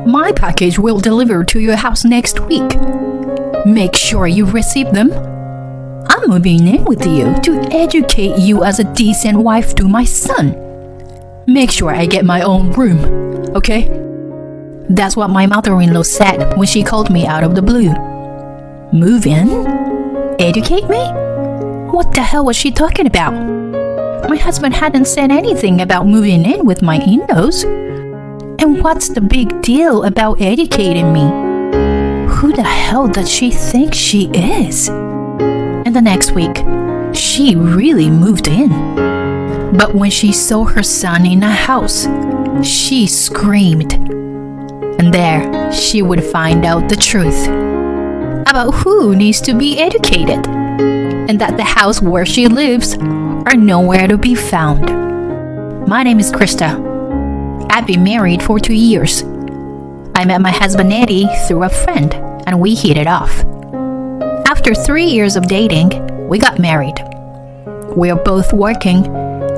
My package will deliver to your house next week. Make sure you receive them. I'm moving in with you to educate you as a decent wife to my son. Make sure I get my own room, okay? That's what my mother-in-law said when she called me out of the blue. Move in? Educate me? What the hell was she talking about? My husband hadn't said anything about moving in with my in-laws. And what's the big deal about educating me? Who the hell does she think she is? And the next week, she really moved in. But when she saw her son in a house, she screamed. And there, she would find out the truth about who needs to be educated, and that the house where she lives are nowhere to be found. My name is Krista. I've been married for 2 years. I met my husband Eddie through a friend, and we hit it off. After 3 years of dating, we got married. We are both working,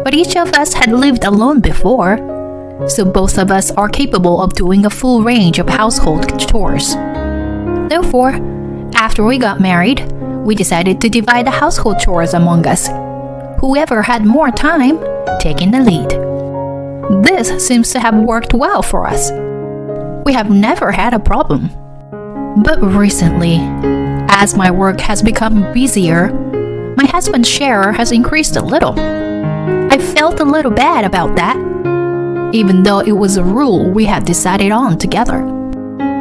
but each of us had lived alone before, so both of us are capable of doing a full range of household chores. Therefore, after we got married, we decided to divide the household chores among us, whoever had more time taking the lead. This seems to have worked well for us. We have never had a problem. But recently, as my work has become busier, my husband's share has increased a little. I felt a little bad about that, even though it was a rule we had decided on together.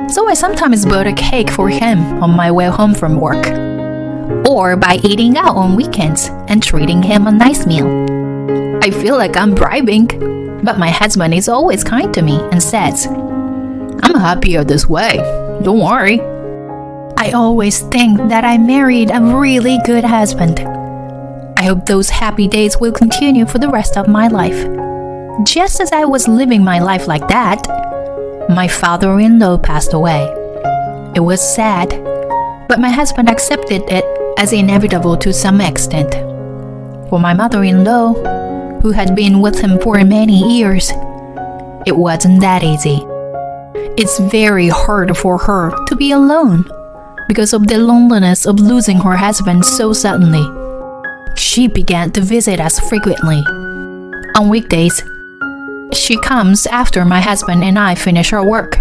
So I sometimes bought a cake for him on my way home from work, or by eating out on weekends and treating him a nice meal. I feel like I'm bribing, but my husband is always kind to me and says, "I'm happier this way, don't worry." I always think that I married a really good husband. I hope those happy days will continue for the rest of my life. Just as I was living my life like that, my father-in-law passed away. It was sad, but my husband accepted it as inevitable to some extent. For my mother-in-law, who had been with him for many years, it wasn't that easy. It's very hard for her to be alone because of the loneliness of losing her husband so suddenly. She began to visit us frequently. On weekdays, she comes after my husband and I finish our work.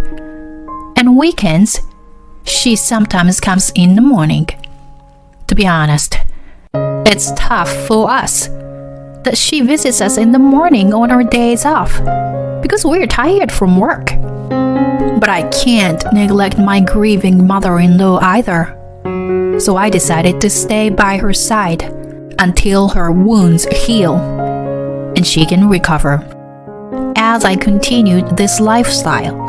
And weekends, she sometimes comes in the morning. To be honest, it's tough for us that she visits us in the morning on our days off because we're tired from work. But I can't neglect my grieving mother-in-law either. So I decided to stay by her side until her wounds heal and she can recover. As I continued this lifestyle,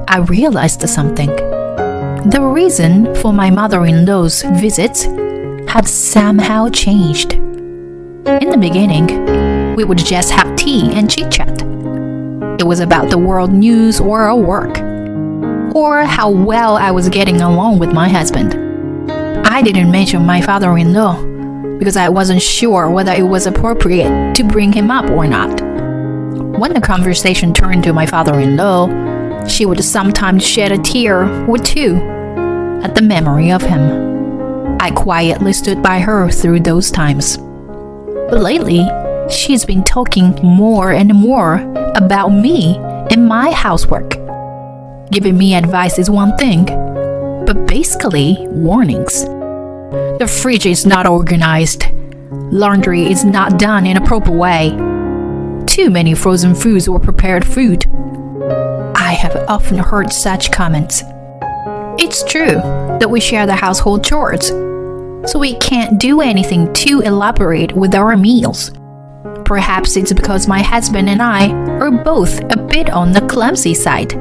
I realized something. The reason for my mother-in-law's visits had somehow changed. In the beginning, we would just have tea and chit-chat. It was about the world news or our work, or how well I was getting along with my husband. I didn't mention my father-in-law because I wasn't sure whether it was appropriate to bring him up or not. When the conversation turned to my father-in-law, she would sometimes shed a tear or two at the memory of him. I quietly stood by her through those times. But lately, she's been talking more and more about me and my housework. Giving me advice is one thing, but basically warnings. The fridge is not organized. Laundry is not done in a proper way. Too many frozen foods or prepared food. I have often heard such comments. It's true that we share the household chores, so we can't do anything too elaborate with our meals. Perhaps it's because my husband and I are both a bit on the clumsy side.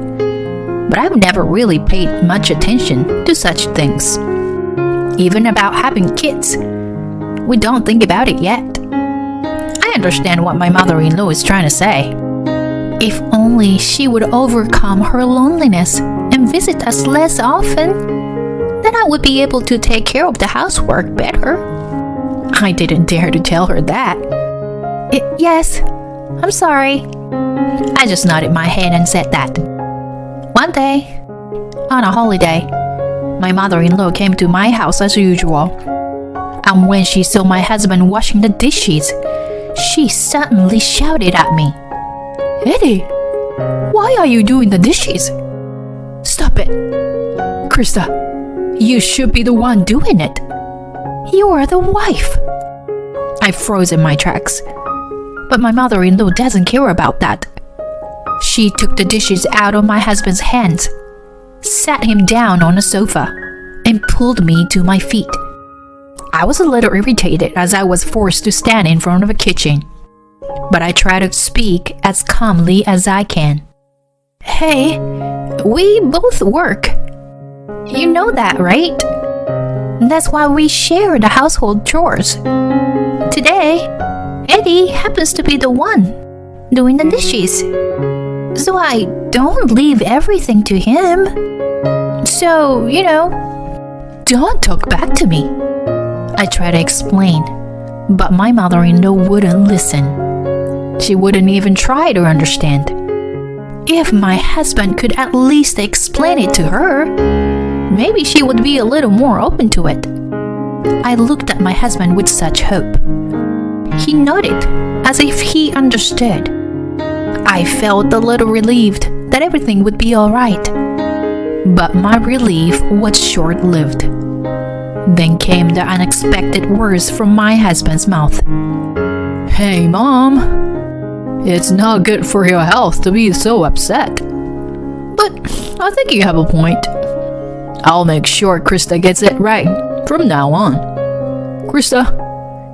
But I've never really paid much attention to such things. Even about having kids, we don't think about it yet. I understand what my mother-in-law is trying to say. If only she would overcome her loneliness and visit us less often, then I would be able to take care of the housework better. I didn't dare to tell her that. Yes, I'm sorry. I just nodded my head and said that. One day, On a holiday, my mother-in-law came to my house as usual. And when she saw my husband washing the dishes, she suddenly shouted at me, "Eddie, why are you doing the dishes? Stop it. Krista, you should be the one doing it. You are the wife." I froze in my tracks. But my mother-in-law doesn't care about that. She took the dishes out of my husband's hands, sat him down on a sofa, and pulled me to my feet. I was a little irritated as I was forced to stand in front of a kitchen, but I try to speak as calmly as I can. "Hey, we both work. You know that, right? That's why we share the household chores. Today, Eddie happens to be the one doing the dishes, so I don't leave everything to him. So, don't talk back to me." I try to explain, but my mother-in-law wouldn't listen. She wouldn't even try to understand. If my husband could at least explain it to her, maybe she would be a little more open to it. I looked at my husband with such hope. He nodded, as if he understood. I felt a little relieved that everything would be all right. But my relief was short-lived. Then came the unexpected words from my husband's mouth. "Hey, Mom, it's not good for your health to be so upset. But I think you have a point. I'll make sure Krista gets it right from now on. Krista,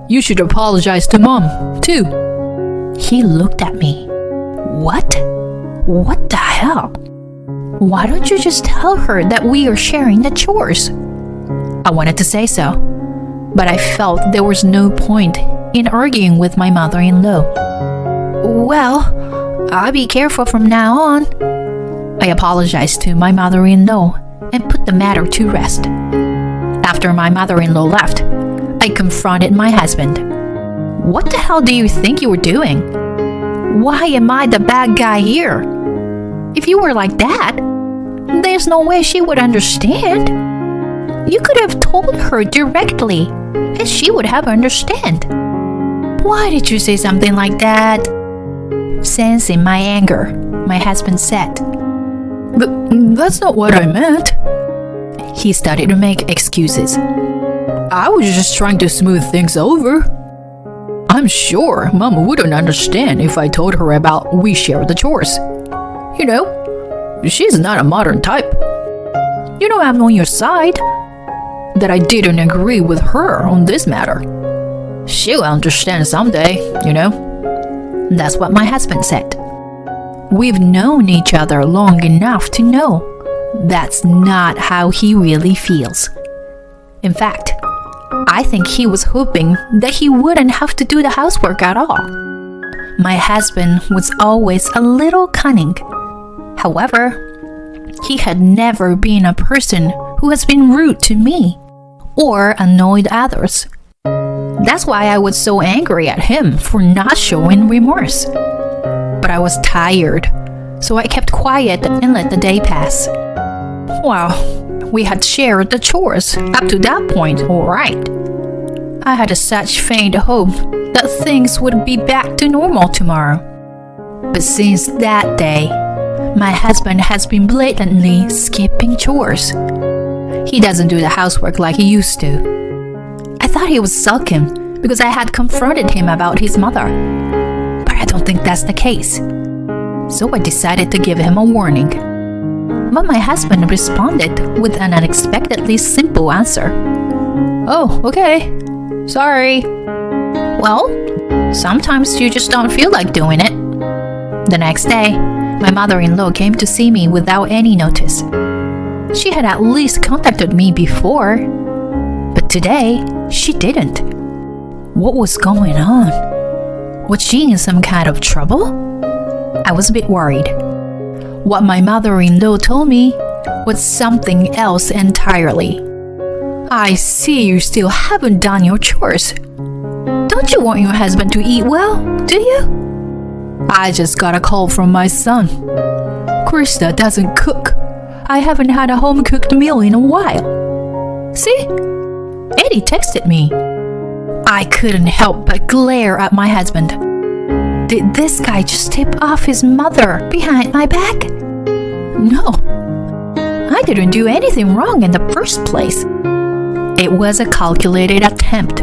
you should apologize to Mom, too." He looked at me. What? What the hell? Why don't you just tell her that we are sharing the chores? I wanted to say so, but I felt there was no point in arguing with my mother-in-law. "Well, I'll be careful from now on." I apologized to my mother-in-law and put the matter to rest. After my mother-in-law left, I confronted my husband. "What the hell do you think you were doing? Why am I the bad guy here? If you were like that, there's no way she would understand. You could have told her directly, and she would have understood. Why did you say something like that?" Sensing my anger, my husband said, That's not what I meant." He started to make excuses. "I was just trying to smooth things over. I'm sure Mom wouldn't understand if I told her about we share the chores. She's not a modern type. I'm on your side. That I didn't agree with her on this matter. She'll understand someday, That's what my husband said. We've known each other long enough to know that's not how he really feels. In fact, I think he was hoping that he wouldn't have to do the housework at all. My husband was always a little cunning. However, he had never been a person who has been rude to me or annoyed others. That's why I was so angry at him for not showing remorse. But I was tired, so I kept quiet and let the day pass. Well, we had shared the chores up to that point, all right. I had such faint hope that things would be back to normal tomorrow. But since that day, my husband has been blatantly skipping chores. He doesn't do the housework like he used to. I thought he was sulking because I had confronted him about his mother. But I don't think that's the case. So I decided to give him a warning. But my husband responded with an unexpectedly simple answer. "Oh, okay. Sorry." Well, sometimes you just don't feel like doing it. The next day, my mother-in-law came to see me without any notice. She had at least contacted me before, but today she didn't. What was going on? Was she in some kind of trouble? I was a bit worried. What my mother-in-law told me was something else entirely. "I see you still haven't done your chores. Don't you want your husband to eat well, do you?" "I just got a call from my son. Krista doesn't cook. I haven't had a home-cooked meal in a while. See? Eddie texted me. I couldn't help but glare at my husband. Did this guy just tip off his mother behind my back? No. I didn't do anything wrong in the first place. It was a calculated attempt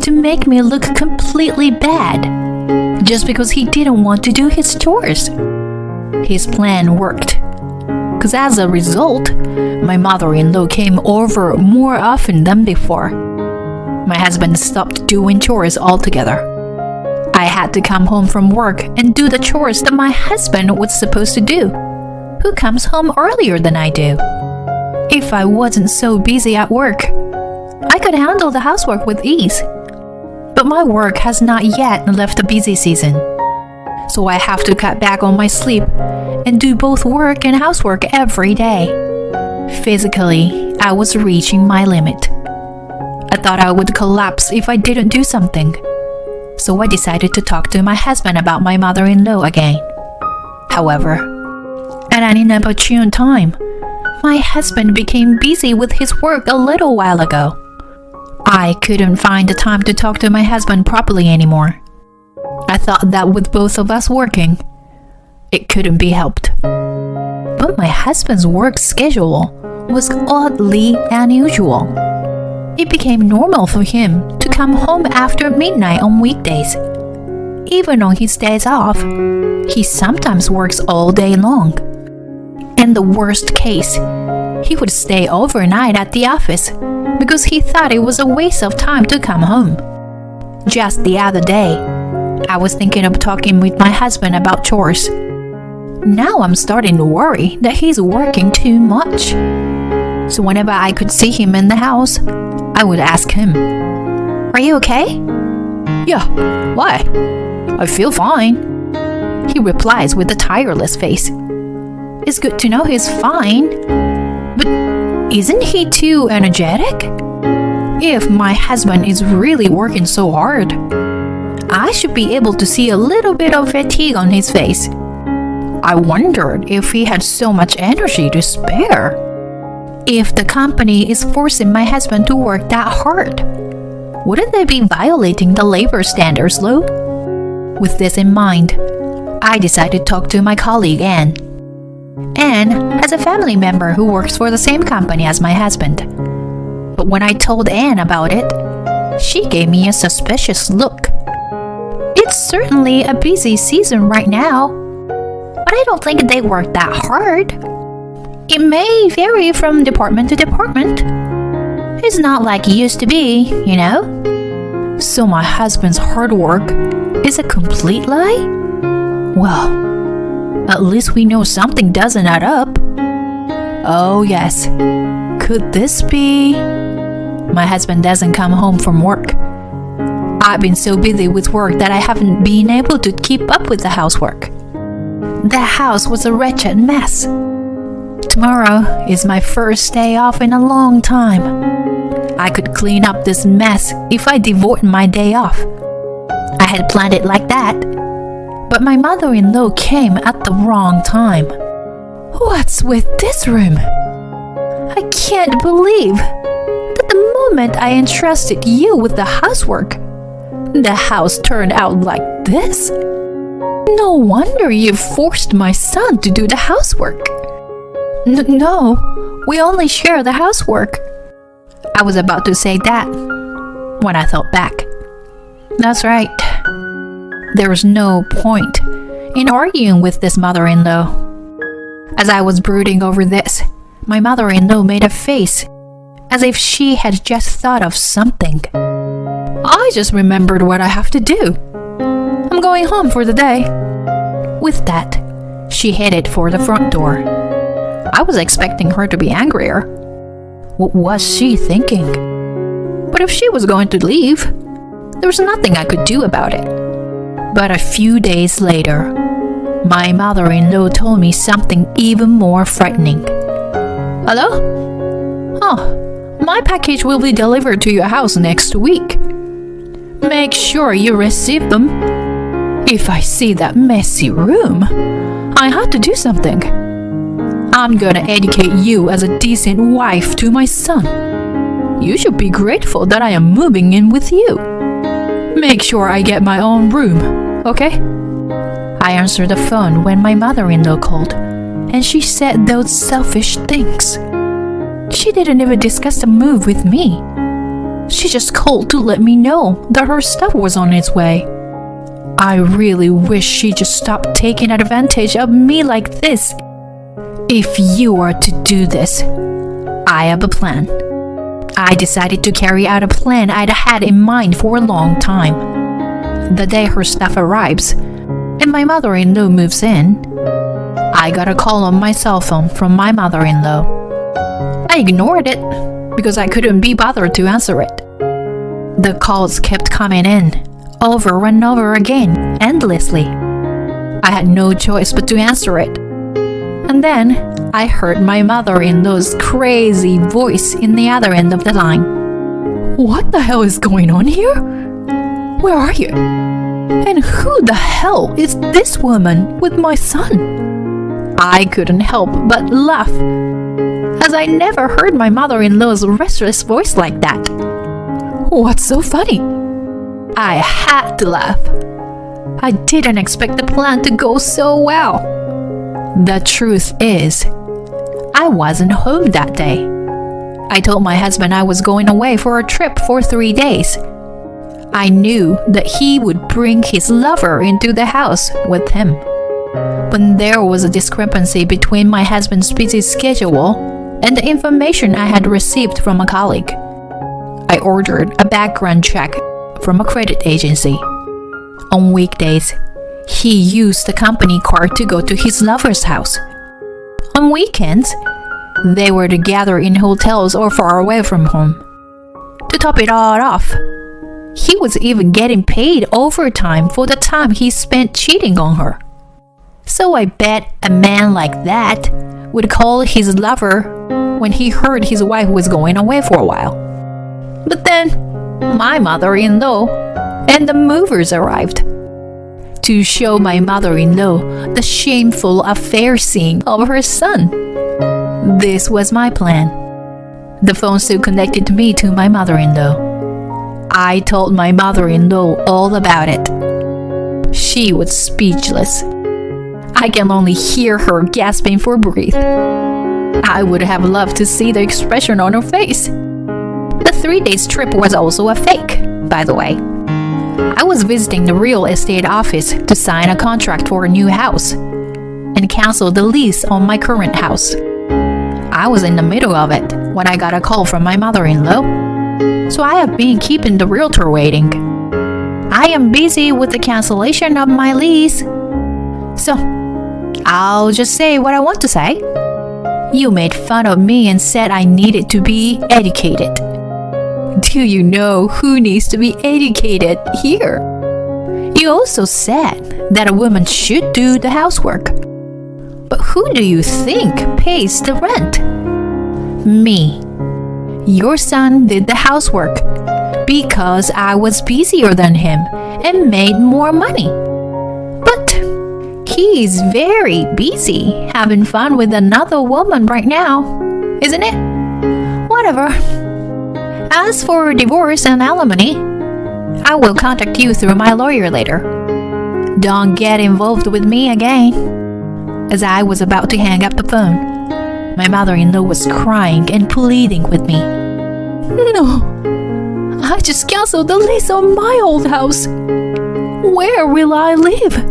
to make me look completely bad just because he didn't want to do his chores. His plan worked, because as a result, my mother-in-law came over more often than before. My husband stopped doing chores altogether. I had to come home from work and do the chores that my husband was supposed to do, who comes home earlier than I do. If I wasn't so busy at work, I could handle the housework with ease. But my work has not yet left the busy season, so I have to cut back on my sleep and do both work and housework every day. Physically, I was reaching my limit. I thought I would collapse if I didn't do something, so I decided to talk to my husband about my mother-in-law again. However, at an inopportune time, my husband became busy with his work a little while ago. I couldn't find the time to talk to my husband properly anymore. I thought that with both of us working, it couldn't be helped. But my husband's work schedule was oddly unusual. It became normal for him to come home after midnight on weekdays. Even on his days off, he sometimes works all day long. In the worst case, he would stay overnight at the office because he thought it was a waste of time to come home. Just the other day, I was thinking of talking with my husband about chores. Now I'm starting to worry that he's working too much. So whenever I could see him in the house, I would ask him, "Are you okay?" "Yeah, why? I feel fine," he replies with a tireless face. It's good to know he's fine, but isn't he too energetic? If my husband is really working so hard, I should be able to see a little bit of fatigue on his face. I wondered if he had so much energy to spare. If the company is forcing my husband to work that hard, wouldn't they be violating the labor standards law? With this in mind, I decided to talk to my colleague Anne. Anne has a family member who works for the same company as my husband. But when I told Anne about it, she gave me a suspicious look. It's certainly a busy season right now, but I don't think they work that hard. It may vary from department to department. It's not like it used to be, you know? So my husband's hard work is a complete lie? Well, at least we know something doesn't add up. Oh yes, could this be? My husband doesn't come home from work. I've been so busy with work that I haven't been able to keep up with the housework. The house was a wretched mess. Tomorrow is my first day off in a long time. I could clean up this mess if I devote my day off. I had planned it like that, but my mother-in-law came at the wrong time. What's with this room? I can't believe that the moment I entrusted you with the housework, the house turned out like this. No wonder you forced my son to do the housework. No, we only share the housework. I was about to say that when I thought back. That's right. There's no point in arguing with this mother-in-law. As I was brooding over this, my mother-in-law made a face as if she had just thought of something. I just remembered what I have to do. I'm going home for the day. With that, she headed for the front door. I was expecting her to be angrier. What was she thinking? But if she was going to leave, there was nothing I could do about it. But a few days later, my mother-in-law told me something even more frightening. Hello? Oh, my package will be delivered to your house next week. Make sure you receive them. If I see that messy room, I have to do something. I'm gonna educate you as a decent wife to my son. You should be grateful that I am moving in with you. Make sure I get my own room, okay? I answered the phone when my mother-in-law called, and she said those selfish things. She didn't even discuss the move with me. She just called to let me know that her stuff was on its way. I really wish she just stopped taking advantage of me like this. If you are to do this, I have a plan. I decided to carry out a plan I'd had in mind for a long time. The day her stuff arrives and my mother-in-law moves in, I got a call on my cell phone from my mother-in-law. I ignored it because I couldn't be bothered to answer it. The calls kept coming in, over and over again, endlessly. I had no choice but to answer it. And then I heard my mother-in-law's crazy voice in the other end of the line. What the hell is going on here? Where are you? And who the hell is this woman with my son? I couldn't help but laugh, as I never heard my mother-in-law's restless voice like that. What's so funny? I had to laugh. I didn't expect the plan to go so well. The truth is, I wasn't home that day. I told my husband I was going away for a trip for 3 days. I knew that he would bring his lover into the house with him. But there was a discrepancy between my husband's busy schedule and the information I had received from a colleague. I ordered a background check from a credit agency. On weekdays, he used the company car to go to his lover's house. On weekends, they were to gather in hotels or far away from home. To top it all off, he was even getting paid overtime for the time he spent cheating on her. So I bet a man like that would call his lover when he heard his wife was going away for a while. But then, my mother-in-law and the movers arrived to show my mother-in-law the shameful affair scene of her son. This was my plan. The phone still connected me to my mother-in-law. I told my mother-in-law all about it. She was speechless. I can only hear her gasping for breath. I would have loved to see the expression on her face. The 3 days trip was also a fake, by the way. I was visiting the real estate office to sign a contract for a new house and cancel the lease on my current house. I was in the middle of it when I got a call from my mother-in-law, so I have been keeping the realtor waiting. I am busy with the cancellation of my lease, so I'll just say what I want to say. You made fun of me and said I needed to be educated. Do you know who needs to be educated here? You also said that a woman should do the housework. But who do you think pays the rent? Me. Your son did the housework because I was busier than him and made more money. But he is very busy having fun with another woman right now, isn't it? Whatever. As for divorce and alimony, I will contact you through my lawyer later. Don't get involved with me again. As I was about to hang up the phone, my mother-in-law was crying and pleading with me. No, I just canceled the lease on my old house. Where will I live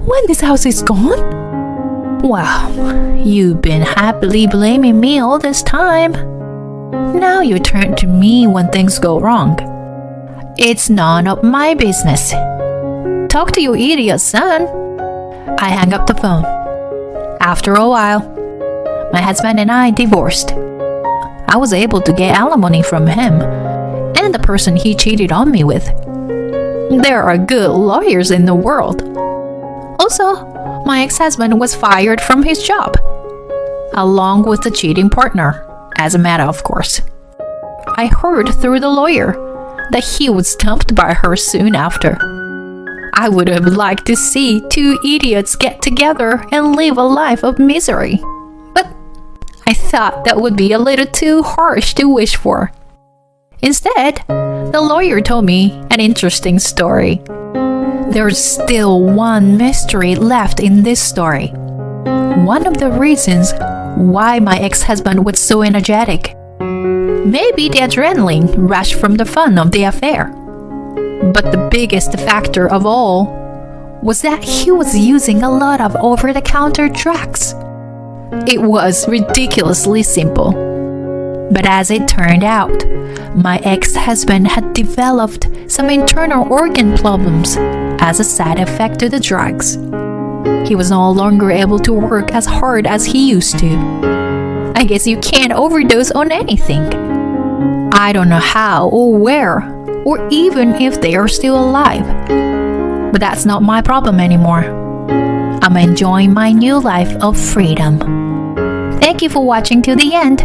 when this house is gone? Well, you've been happily blaming me all this time. Now you turn to me when things go wrong. It's none of my business. Talk to your idiot son. I hung up the phone. After a while, my husband and I divorced. I was able to get alimony from him and the person he cheated on me with. There are good lawyers in the world. Also, my ex-husband was fired from his job, along with the cheating partner, as a matter of course. I heard through the lawyer that he was dumped by her soon after. I would have liked to see two idiots get together and live a life of misery. But I thought that would be a little too harsh to wish for. Instead, the lawyer told me an interesting story. There's still one mystery left in this story. One of the reasons why my ex-husband was so energetic. Maybe the adrenaline rushed from the fun of the affair. But the biggest factor of all was that he was using a lot of over-the-counter drugs. It was ridiculously simple. But as it turned out, my ex-husband had developed some internal organ problems as a side effect to the drugs. He was no longer able to work as hard as he used to. I guess you can't overdose on anything. I don't know how or where, or even if they are still alive. But that's not my problem anymore. I'm enjoying my new life of freedom. Thank you for watching till the end.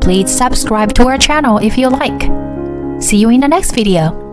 Please subscribe to our channel if you like. See you in the next video.